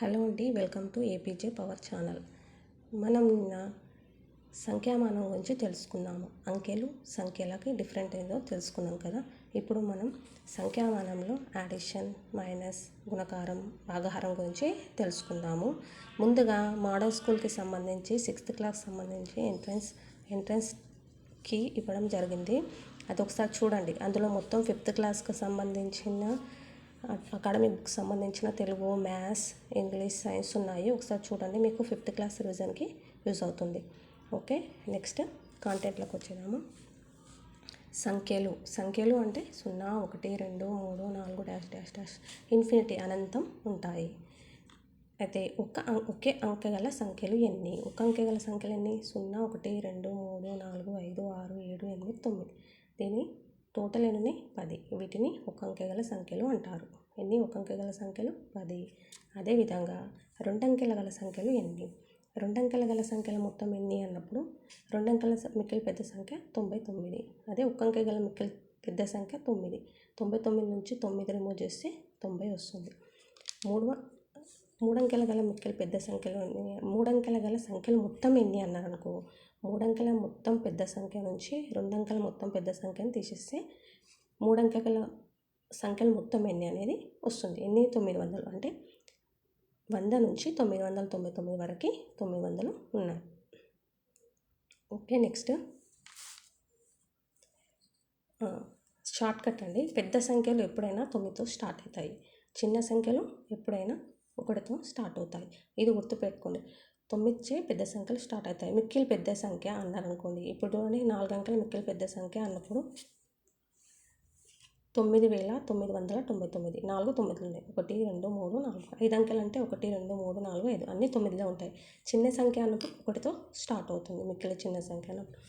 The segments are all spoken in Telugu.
హలో అండి, welcome to APJ power channel. మనం నిన్న సంఖ్యామానం గురించి తెలుసుకున్నాము. అంకెలు సంఖ్యలకి డిఫరెంట్ ఏదో తెలుసుకున్నాం కదా. ఇప్పుడు మనం సంఖ్యామానంలో యాడిషన్, మైనస్, గుణకారం, భాగాహారం గురించి తెలుసుకుందాము. ముందుగా మోడల్ స్కూల్కి సంబంధించి 6th క్లాస్ సంబంధించి ఎంట్రన్స్కి ఇవ్వడం జరిగింది. అది ఒకసారి చూడండి. అందులో మొత్తం 5th క్లాస్కి సంబంధించిన అకాడమిక్ బుక్స్ సంబంధించిన తెలుగు, మ్యాథ్స్, ఇంగ్లీష్, సైన్స్ ఉన్నాయి. ఒకసారి చూడండి, మీకు 5th క్లాస్ రివిజన్కి యూజ్ అవుతుంది. ఓకే, నెక్స్ట్ కాంటెంట్లోకి వచ్చేదాము. సంఖ్యలు అంటే 0, 1, 2, 3, 4 డాష్ డాష్ డాష్ ఇన్ఫినిటీ అనంతం ఉంటాయి. అయితే ఒకే అంకె గల సంఖ్యలు ఎన్ని? ఒక అంకె గల సంఖ్యలు ఎన్ని? 0, 1, 2, 3, 4, 5, 6, 7, 8, 9. దీని టోటల్ ఎన్ని? 10. వీటిని ఒక అంకె గల సంఖ్యలు అంటారు. ఎన్ని ఒక అంకె గల సంఖ్యలు? 10. అదేవిధంగా రెండంకెల గల సంఖ్యలు ఎన్ని? రెండంకెల గల సంఖ్యల మొత్తం ఎన్ని అన్నప్పుడు రెండంకెల మిక్కిలి పెద్ద సంఖ్య 99. అదే ఒక అంకె గల మిక్కిలి పెద్ద సంఖ్య 9. 99 నుంచి 9 రిమూవ్ చేస్తే 90 వస్తుంది. మూడంకెల గల మిక్కిలి పెద్ద సంఖ్యలు మూడంకెల గల సంఖ్యలు మొత్తం ఎన్ని అన్నారనుకో, మూడంకెల మొత్తం పెద్ద సంఖ్య నుంచి రెండంకెల మొత్తం పెద్ద సంఖ్యను తీసేస్తే మూడంకెల సంఖ్యలు మొత్తం ఎన్ని అనేది వస్తుంది. ఎన్ని? 900. అంటే 100 నుంచి 999 వరకు 900 ఉన్నాయి. ఓకే, నెక్స్ట్ షార్ట్ కట్ అండి. పెద్ద సంఖ్యలు ఎప్పుడైనా 9తో స్టార్ట్ అవుతాయి. చిన్న సంఖ్యలు ఎప్పుడైనా 1తో స్టార్ట్ అవుతాయి. ఇది గుర్తుపెట్టుకోండి. 9చే పెద్ద సంఖ్యలు స్టార్ట్ అవుతాయి. మిక్కిలి పెద్ద సంఖ్య అన్నారనుకోండి, ఇప్పుడు 4 అంకెల మిక్కిలి పెద్ద సంఖ్య అన్నప్పుడు 9999. 4 9లు ఉన్నాయి. 1 2 3 4. 5 అంకెలు అంటే 1 2 3 4 5 అన్నీ 9లో ఉంటాయి. చిన్న సంఖ్య అన్నప్పుడు 1తో స్టార్ట్ అవుతుంది. మిక్కిలి చిన్న సంఖ్య అన్నప్పుడు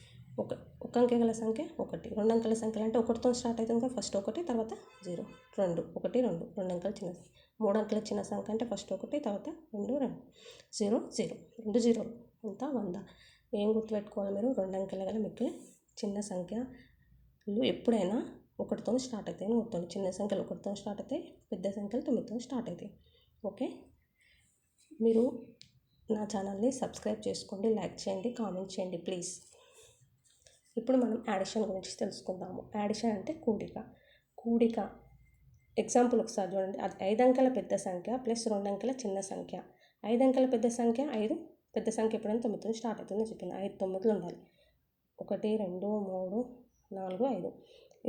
ఒక అంకె గల సంఖ్య 1. రెండు అంకెల సంఖ్యలు అంటే 1తో స్టార్ట్ అవుతుంది కదా. ఫస్ట్ 1, తర్వాత 0, 2, 1 2. రెండు అంకెల చిన్న సంఖ్య. 3 అంకెల చిన్న సంఖ్య అంటే ఫస్ట్ 1, తర్వాత 2 2, 0 0. 2 0లు అంతా 100. ఏం గుర్తుపెట్టుకోవాలి మీరు? రెండు అంకెల గల మిక్కిలి చిన్న సంఖ్యలు ఎప్పుడైనా 1తో స్టార్ట్ అవుతాయి అని గుర్తుంది. చిన్న సంఖ్యలు 1తో స్టార్ట్ అవుతాయి, పెద్ద సంఖ్యలు 9తో స్టార్ట్ అవుతాయి. ఓకే, మీరు నా ఛానల్ని సబ్స్క్రైబ్ చేసుకోండి, లైక్ చేయండి, కామెంట్ చేయండి ప్లీజ్. ఇప్పుడు మనం యాడిషన్ గురించి తెలుసుకుందాము. యాడిషన్ అంటే కూడిక. ఎగ్జాంపుల్ ఒకసారి చూడండి. అది 5 అంకెల పెద్ద సంఖ్య ప్లస్ 2 అంకెల చిన్న సంఖ్య. 5 అంకెల పెద్ద సంఖ్య 5. పెద్ద సంఖ్య ఎప్పుడైనా 9తో స్టార్ట్ అవుతుందని చెప్పిన 5 9లు ఉండాలి. 1 2 3 4 5.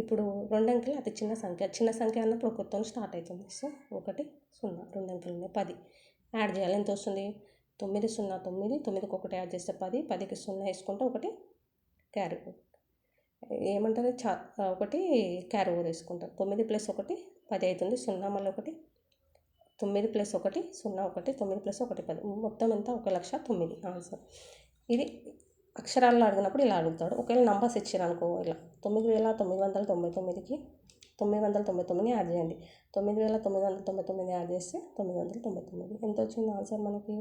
ఇప్పుడు రెండు అంకెలు అతి చిన్న సంఖ్య అన్నప్పుడు 1తో స్టార్ట్ అవుతుంది. సో 1 0. రెండు అంకెలు ఉన్నాయి. 10 యాడ్ చేయాలి. ఎంత వస్తుంది? 9 0 9. 9కి 1 యాడ్ చేస్తే 10. 10కి 0 వేసుకుంటే 1 క్యారీ ఏమంటారు? 1 క్యారీ ఓవర్ వేసుకుంటాం. 9 + 1 10 అవుతుంది. 0 మళ్ళీ 1. 9 + 1 0 1. 9 + 1 10. మొత్తం ఎంత? 1,09,000 ఆన్సర్. ఇది అక్షరాల్లో అడిగినప్పుడు ఇలా అడుగుతాడు. ఒకవేళ నంబర్స్ ఇచ్చారనుకో, ఇలా 9,999కి 999 యాడ్ చేయండి. 9,999 యాడ్ చేస్తే 999. ఎంత వచ్చింది ఆన్సర్ మనకి?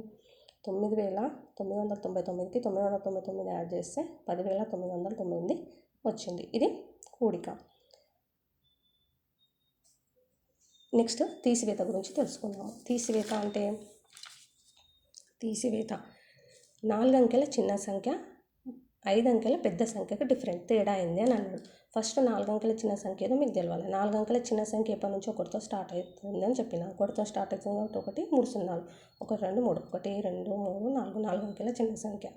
9,999కి 999 యాడ్ చేస్తే 10,999 వచ్చింది. ఇది కూడిక. నెక్స్ట్ తీసివేత గురించి తెలుసుకుందాము. తీసివేత 4 అంకెల చిన్న సంఖ్య 5 అంకెల పెద్ద సంఖ్యకు డిఫరెంట్ తేడా అయింది అని అన్నాడు. ఫస్ట్ 4 అంకెల చిన్న సంఖ్య ఏదో మీకు తెలవాలి. 4 అంకెల చిన్న సంఖ్య ఎప్పటి నుంచి 1తో స్టార్ట్ అవుతుంది అని చెప్పిన. 1తో స్టార్ట్ అవుతుంది కాబట్టి 1 3 0. 1 2 3. 1 2 3 4. 4 అంకెల చిన్న సంఖ్య.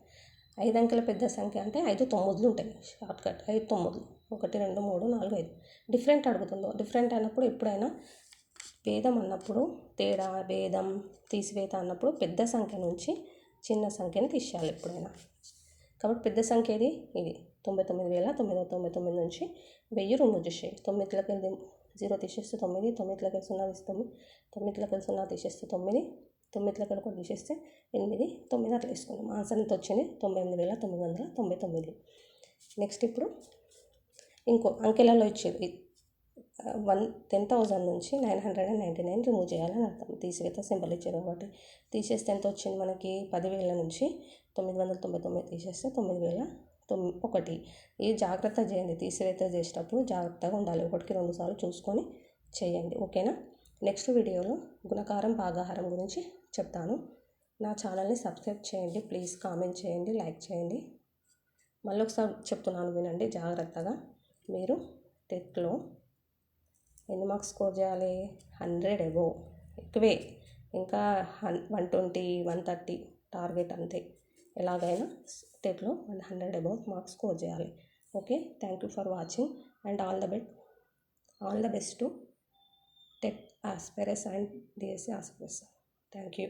5 అంకెల పెద్ద సంఖ్య అంటే 5 9లు ఉంటాయి. Short cut 5 9లు. 1 2 3 4 5. డిఫరెంట్ అడుగుతుందో. డిఫరెంట్ అన్నప్పుడు ఎప్పుడైనా భేదం అన్నప్పుడు తేడా, భేదం, తీసివేత అన్నప్పుడు పెద్ద సంఖ్య నుంచి చిన్న సంఖ్యని తీసేయాలి ఎప్పుడైనా. కాబట్టి పెద్ద సంఖ్య ఇది 99,999 నుంచి 1000 రిమూవ్ చేసేయాలి. 9కి 0 తీసేస్తే 9, 9కి 0 తీస్తే 9, 9కి 0 తీసేస్తే 9, 9కి 1 తీసేస్తే 8, 9 అట్లా వేసుకున్నాం. ఆన్సర్ ఎంత వచ్చింది? 98,999. నెక్స్ట్ ఇప్పుడు ఇంకో అంకెలలో ఇచ్చేది 10,000 నుంచి 999 రిమూవ్ చేయాలని అర్థం. తీసివేత సింబల్ ఇచ్చారు కాబట్టి తీసేస్తే ఎంత వచ్చింది మనకి? 10,000 నుంచి 999 తీసేస్తే 9,001. ఇది జాగ్రత్త చేయండి. తీసివేత చేసేటప్పుడు జాగ్రత్తగా ఉండాలి. 1కి 2 సార్లు చూసుకొని చేయండి. ఓకేనా? నెక్స్ట్ వీడియోలో గుణకారం భాగాహారం గురించి చెప్తాను. నా ఛానల్ని సబ్స్క్రైబ్ చేయండి ప్లీజ్, కామెంట్ చేయండి, లైక్ చేయండి. మళ్ళీ ఒకసారి చెప్తున్నాను వినండి జాగ్రత్తగా. మీరు టెట్లో ఎన్ని మార్క్స్ స్కోర్ చేయాలి? 100 అబోవ్, ఎక్కువే, ఇంకా 120, 130 టార్గెట్ అంతే. ఎలాగైనా టెట్లో 100 అబోవ్ మార్క్స్ స్కోర్ చేయాలి. Okay, thank you for watching and all the best to TET aspirants and DSC aspirants. Thank you.